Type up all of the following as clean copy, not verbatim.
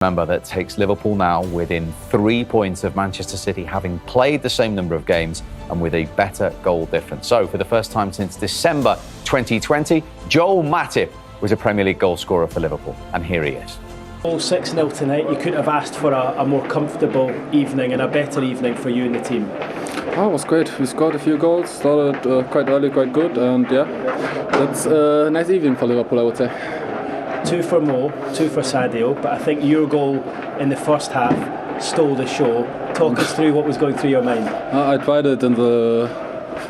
Remember, that takes Liverpool now within 3 points of Manchester City, having played the same number of games and with a better goal difference. So, for the first time since December 2020, Joel Matip was a Premier League goal scorer for Liverpool, and here he is. 6-0 tonight. You couldn't have asked for a more comfortable evening and a better evening for you and the team. Oh, it was great. We scored a few goals, started quite early, quite good, and yeah, that's a nice evening for Liverpool, I would say. 2 for Mo, 2 for Sadio, but I think your goal in the first half stole the show. Talk us through what was going through your mind. I tried it in the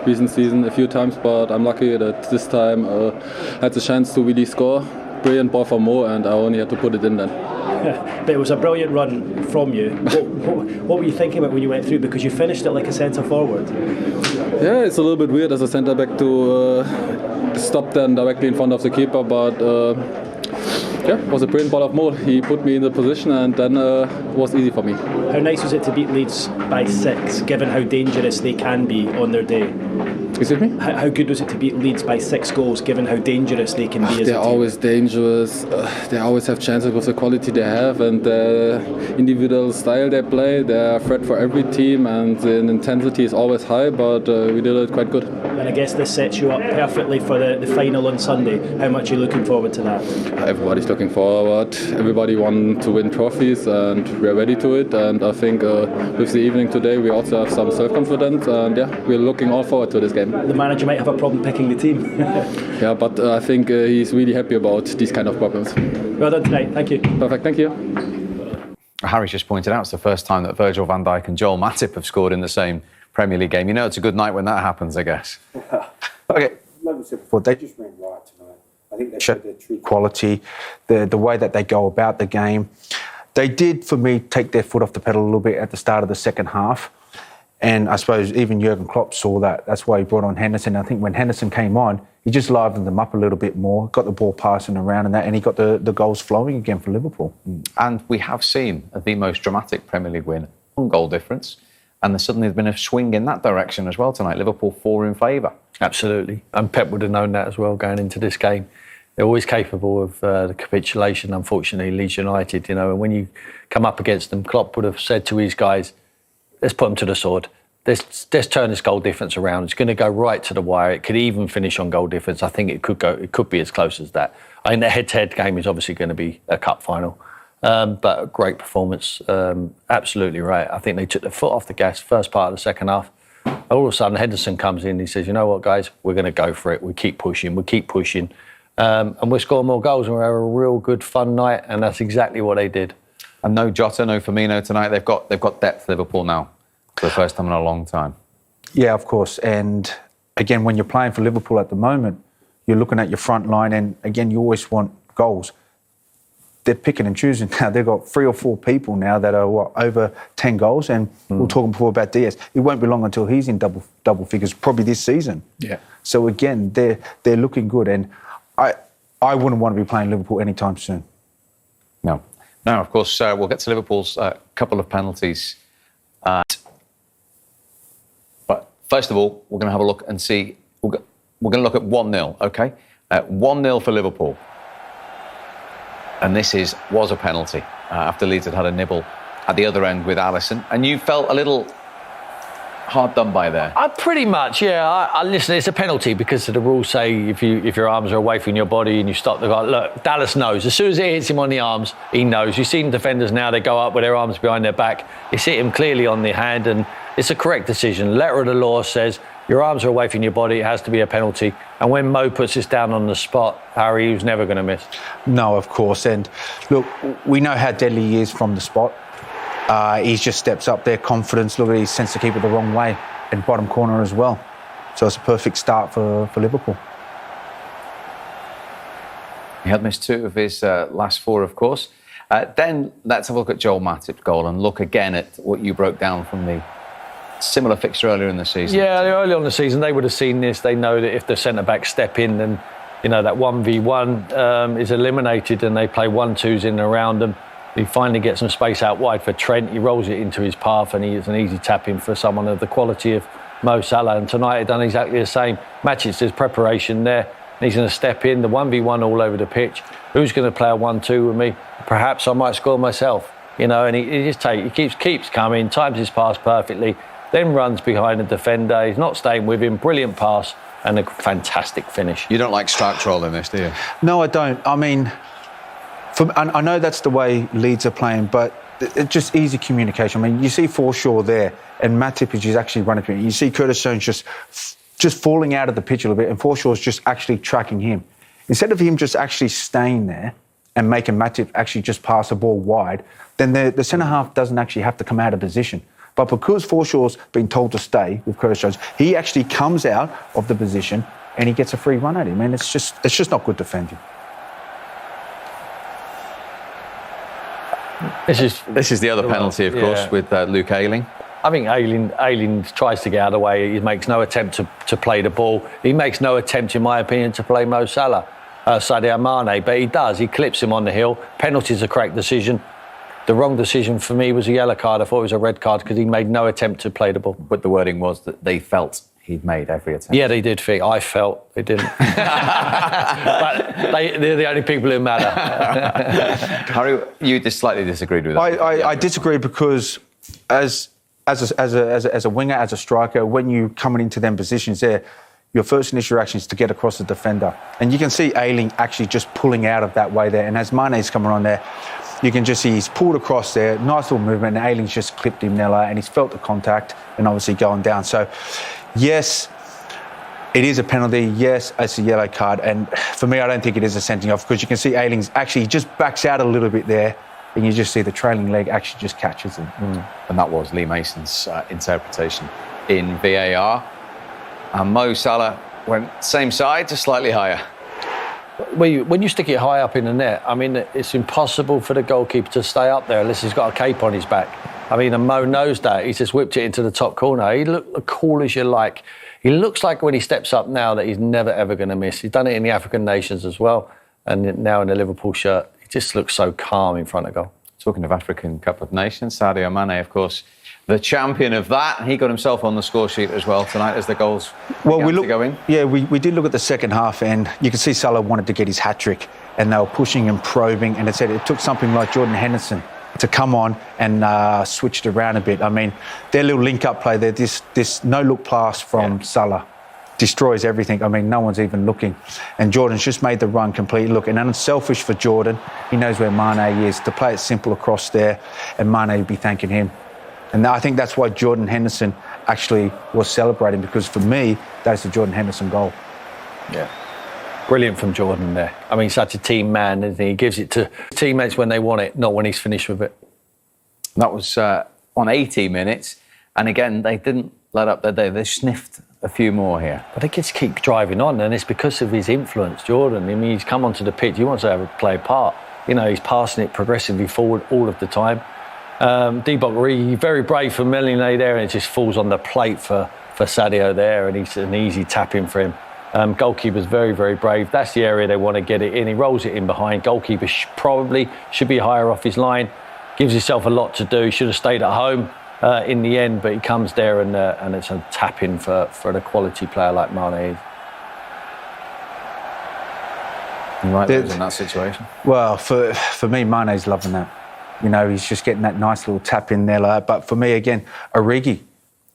recent season a few times, but I'm lucky that this time I had the chance to really score. Brilliant ball from Mo, and I only had to put it in then. But it was a brilliant run from you. What were you thinking about when you went through? Because you finished it like a centre forward. Yeah, it's a little bit weird as a centre back to stop then directly in front of the keeper, but yeah, it was a brilliant ball of Mo. He put me in the position, and then it was easy for me. How nice was it to beat Leeds by 6, given how dangerous they can be on their day? Excuse me? How good was it to beat Leeds by 6 goals, given how dangerous they can be as a team? They're always dangerous. They always have chances with the quality they have and the individual style they play. They're a threat for every team, and the intensity is always high, but we did it quite good. And I guess this sets you up perfectly for the final on Sunday. How much are you looking forward to that? Everybody's looking forward. Everybody wants to win trophies, and we're ready to it. And I think with the evening today, we also have some self-confidence, and yeah, we're looking all forward to this game. The manager might have a problem picking the team. Yeah, but I think he's really happy about these kind of problems. Well done tonight. Thank you. Perfect. Thank you. Harry's just pointed out it's the first time that Virgil van Dijk and Joel Matip have scored in the same Premier League game. You know it's a good night when that happens, I guess. Okay. Like I said before, they just ran right tonight. I think they showed their true quality, the way that they go about the game. They did, for me, take their foot off the pedal a little bit at the start of the second half. And I suppose even Jurgen Klopp saw that. That's why he brought on Henderson. I think when Henderson came on, he just livened them up a little bit more, got the ball passing around and he got the goals flowing again for Liverpool. And we have seen the most dramatic Premier League win on goal difference. And there's suddenly been a swing in that direction as well tonight. Liverpool 4 in favour. Absolutely. And Pep would have known that as well going into this game. They're always capable of the capitulation, unfortunately, Leeds United, and when you come up against them, Klopp would have said to his guys, let's put them to the sword. Let's turn this goal difference around. It's going to go right to the wire. It could even finish on goal difference. I think it could be as close as that. I think the head-to-head game is obviously going to be a cup final. But a great performance. Absolutely right. I think they took the foot off the gas first part of the second half. All of a sudden, Henderson comes in. He says, you know what, guys? We're going to go for it. We keep pushing. And we're scoring more goals. And we're having a real good, fun night. And that's exactly what they did. And no Jota, no Firmino tonight. They've got depth, Liverpool, now. For the first time in a long time. Yeah, of course. And again, when you're playing for Liverpool at the moment, you're looking at your front line, and again, you always want goals. They're picking and choosing now. They've got 3 or 4 people now that are over 10 goals, and we were talking before about Diaz. It won't be long until he's in double figures, probably this season. Yeah. So again, they're looking good, and I wouldn't want to be playing Liverpool anytime soon. No. Now, of course, we'll get to Liverpool's couple of penalties. But first of all, we're going to have a look and see. We're going to look at 1-0, OK? 1-0 for Liverpool. And this was a penalty after Leeds had a nibble at the other end with Alisson. And you felt a little hard done by there. Pretty much, yeah. I listen, it's a penalty because the rules say if your arms are away from your body and you stop the guy. Look, Dallas knows. As soon as it hits him on the arms, he knows. You've seen defenders now, they go up with their arms behind their back. It's hit him clearly on the hand, and it's a correct decision. Letter of the law says your arms are away from your body, it has to be a penalty. And when Mo puts this down on the spot, Harry, he was never going to miss. No, of course. And look, we know how deadly he is from the spot. He just steps up there, confidence. Look at his sense to keep it the wrong way and bottom corner as well. So it's a perfect start for Liverpool. He had missed 2 of his last 4, of course. Then let's have a look at Joel Matip's goal and look again at what you broke down from the similar fixture earlier in the season. Yeah, early on in the season, they would have seen this. They know that if the centre-backs step in, then that 1v1 is eliminated and they play 1-2s in and around them. He finally gets some space out wide for Trent. He rolls it into his path, and it's an easy tap in for someone of the quality of Mo Salah. And tonight, he's done exactly the same. Matip's preparation there. He's going to step in, the 1v1 all over the pitch. Who's going to play a 1-2 with me? Perhaps I might score myself. You know, and he keeps coming, times his pass perfectly, then runs behind the defender. He's not staying with him. Brilliant pass and a fantastic finish. You don't like strike trolling this, do you? No, I don't. I mean, I know that's the way Leeds are playing, but it's just easy communication. I mean, you see Forshaw there, and Matip is just actually running through. You see Curtis Jones just falling out of the pitch a little bit, and Forshaw's just actually tracking him. Instead of him just actually staying there and making Matip actually just pass the ball wide, then the centre-half doesn't actually have to come out of position. But because Forshaw's been told to stay with Curtis Jones, he actually comes out of the position and he gets a free run at him. And it's just not good defending. This is the other penalty, of course, with Luke Ayling. I think Ayling tries to get out of the way. He makes no attempt to play the ball. He makes no attempt, in my opinion, to play Mo Salah, Sadio Mane, but he does. He clips him on the heel. Penalty's a correct decision. The wrong decision for me was a yellow card. I thought it was a red card because he made no attempt to play the ball. But the wording was that they felt he'd made every attempt. Yeah, they did think. I felt they didn't. But they're the only people who matter. Harry, you just slightly disagreed with that. I disagree because as a winger, as a striker, when you coming into them positions there, your first initial reaction is to get across the defender. And you can see Ayling actually just pulling out of that way there. And as Mane's coming on there, you can just see he's pulled across there, nice little movement, and Ayling's just clipped him, Nella, and he's felt the contact and obviously going down. So, yes, it is a penalty. Yes, it's a yellow card. And for me, I don't think it is a sending off because you can see Ayling's actually just backs out a little bit there and you just see the trailing leg actually just catches him. And that was Lee Mason's interpretation in VAR. And Mo Salah went same side, just slightly higher. When you stick it high up in the net, I mean, it's impossible for the goalkeeper to stay up there unless he's got a cape on his back. I mean, and Mo knows that. He's just whipped it into the top corner. He looked cool as you like. He looks like when he steps up now that he's never, ever going to miss. He's done it in the African nations as well. And now in the Liverpool shirt, he just looks so calm in front of goal. Talking of African Cup of Nations, Sadio Mane, of course, the champion of that. He got himself on the score sheet as well tonight as the goals began to go in. Yeah, we did look at the second half and you could see Salah wanted to get his hat-trick and they were pushing and probing and it took something like Jordan Henderson to come on and switch it around a bit. I mean, their little link-up play there, this no-look pass from Salah destroys everything. I mean, no one's even looking. And Jordan's just made the run completely. Look, and unselfish for Jordan. He knows where Mane is. To play it simple across there and Mane would be thanking him. And I think that's why Jordan Henderson actually was celebrating because for me, that's the Jordan Henderson goal. Yeah. Brilliant from Jordan there. I mean, such a team man, isn't he? He gives it to teammates when they want it, not when he's finished with it. That was on 80 minutes. And again, they didn't let up their day. They sniffed a few more here. But they just keep driving on, and it's because of his influence, Jordan. I mean, he's come onto the pitch. He wants to play a part. You know, he's passing it progressively forward all of the time. Divock Origi, very brave for Melanie there, and it just falls on the plate for Sadio there, and he's an easy tap in for him. Goalkeeper's very, very brave. That's the area they want to get it in. He rolls it in behind. Goalkeeper probably should be higher off his line. Gives himself a lot to do. He should have stayed at home in the end, but he comes there and it's a tap in for the quality player like Mane. Right, in that situation. Well, for me, Mane's loving that. You know, he's just getting that nice little tap in there. But for me, again, Origi,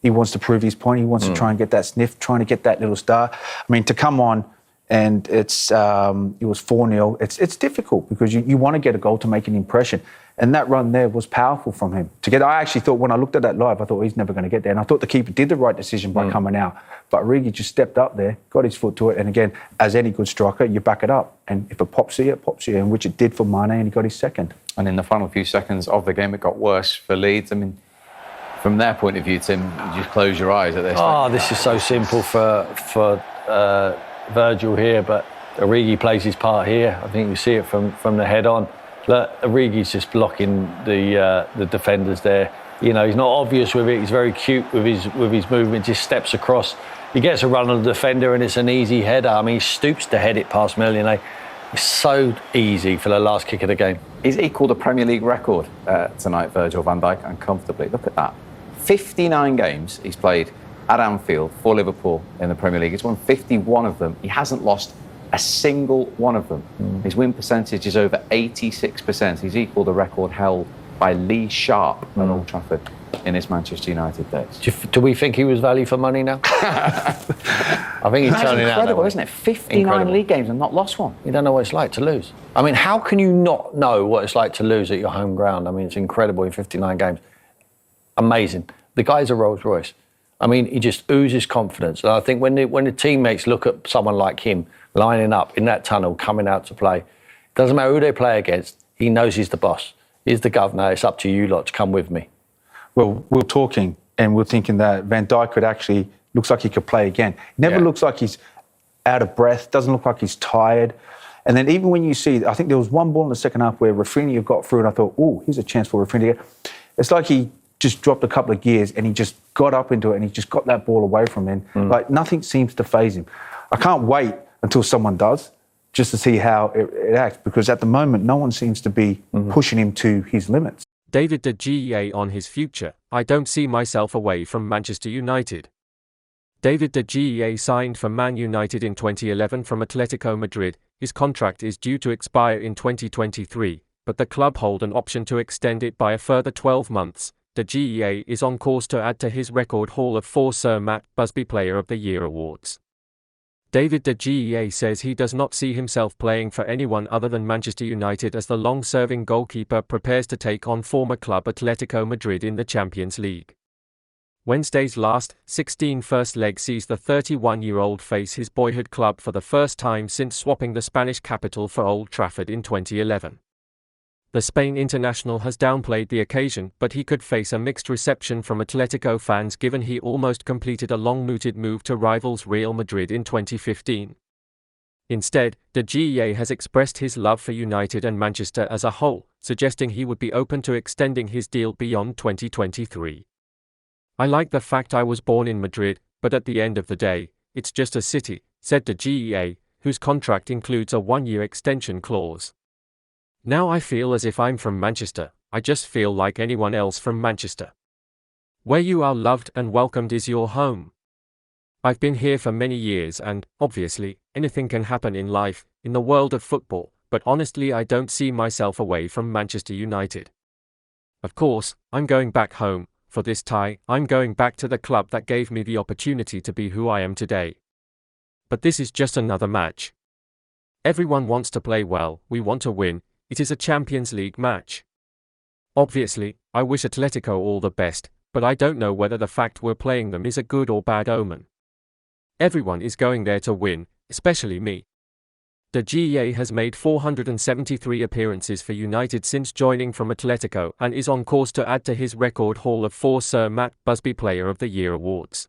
he wants to prove his point. He wants to try and get that sniff, trying to get that little star. I mean, to come on and it was 4-0, it's difficult because you want to get a goal to make an impression. And that run there was powerful from him. I actually thought, when I looked at that live, I thought he's never going to get there. And I thought the keeper did the right decision by coming out. But Origi just stepped up there, got his foot to it. And again, as any good striker, you back it up. And if it pops you, it pops you. And which it did for Mane, and he got his second. And in the final few seconds of the game, it got worse for Leeds. I mean, from their point of view, Tim, you just close your eyes at this. Oh, this is so simple for Virgil here, but Origi plays his part here. I think you see it from the head on. Look, Origi's just blocking the defenders there. You know, he's not obvious with it. He's very cute with his movement. Just steps across. He gets a run on the defender, and it's an easy header. I mean, he stoops to head it past Melanie. It's so easy for the last kick of the game. He's equalled a Premier League record tonight, Virgil van Dijk, and comfortably. Look at that. 59 games he's played at Anfield for Liverpool in the Premier League. He's won 51 of them. He hasn't lost A single one of them. His win percentage is over 86%. He's equalled a record held by Lee Sharp at Old Trafford in his Manchester United days. Do we think he was value for money now? I think he's That's turning out. incredible, isn't it? 59 league games and not lost one. You don't know what it's like to lose. I mean, how can you not know what it's like to lose at your home ground? I mean, it's incredible in 59 games. Amazing. The guy's a Rolls Royce. I mean, he just oozes confidence. And I think when the teammates look at someone like him lining up in that tunnel, coming out to play, doesn't matter who they play against, he knows he's the boss. He's the governor. It's up to you lot to come with me. Well, we're talking and we're thinking that Van Dijk could actually, looks like he could play again. Never looks like he's out of breath, doesn't look like he's tired. And then even when you see, I think there was one ball in the second half where Rafinha got through and I thought, oh, here's a chance for Rafinha. It's like he just dropped a couple of gears and he just got up into it and he just got that ball away from him. Like nothing seems to faze him. I can't wait until someone does just to see how it acts, because at the moment no one seems to be pushing him to his limits. David De Gea on his future. I don't see myself away from Manchester United. David De Gea signed for Man United in 2011 from Atletico Madrid. His contract is due to expire in 2023, but the club hold an option to extend it by a further 12 months. De Gea is on course to add to his record haul of 4 Sir Matt Busby Player of the Year awards. David De Gea says he does not see himself playing for anyone other than Manchester United as the long-serving goalkeeper prepares to take on former club Atletico Madrid in the Champions League. Wednesday's last 16 first leg sees the 31-year-old face his boyhood club for the first time since swapping the Spanish capital for Old Trafford in 2011. The Spain international has downplayed the occasion, but he could face a mixed reception from Atletico fans given he almost completed a long-mooted move to rivals Real Madrid in 2015. Instead, De Gea has expressed his love for United and Manchester as a whole, suggesting he would be open to extending his deal beyond 2023. I like the fact I was born in Madrid, but at the end of the day, it's just a city, said De Gea, whose contract includes a 1-year extension clause. Now I feel as if I'm from Manchester. I just feel like anyone else from Manchester. Where you are loved and welcomed is your home. I've been here for many years and, obviously, anything can happen in life, in the world of football, but honestly I don't see myself away from Manchester United. Of course, I'm going back home. For this tie, I'm going back to the club that gave me the opportunity to be who I am today. But this is just another match. Everyone wants to play well, we want to win. It is a Champions League match. Obviously, I wish Atletico all the best, but I don't know whether the fact we're playing them is a good or bad omen. Everyone is going there to win, especially me. De Gea has made 473 appearances for United since joining from Atletico and is on course to add to his record haul of 4 Sir Matt Busby Player of the Year awards.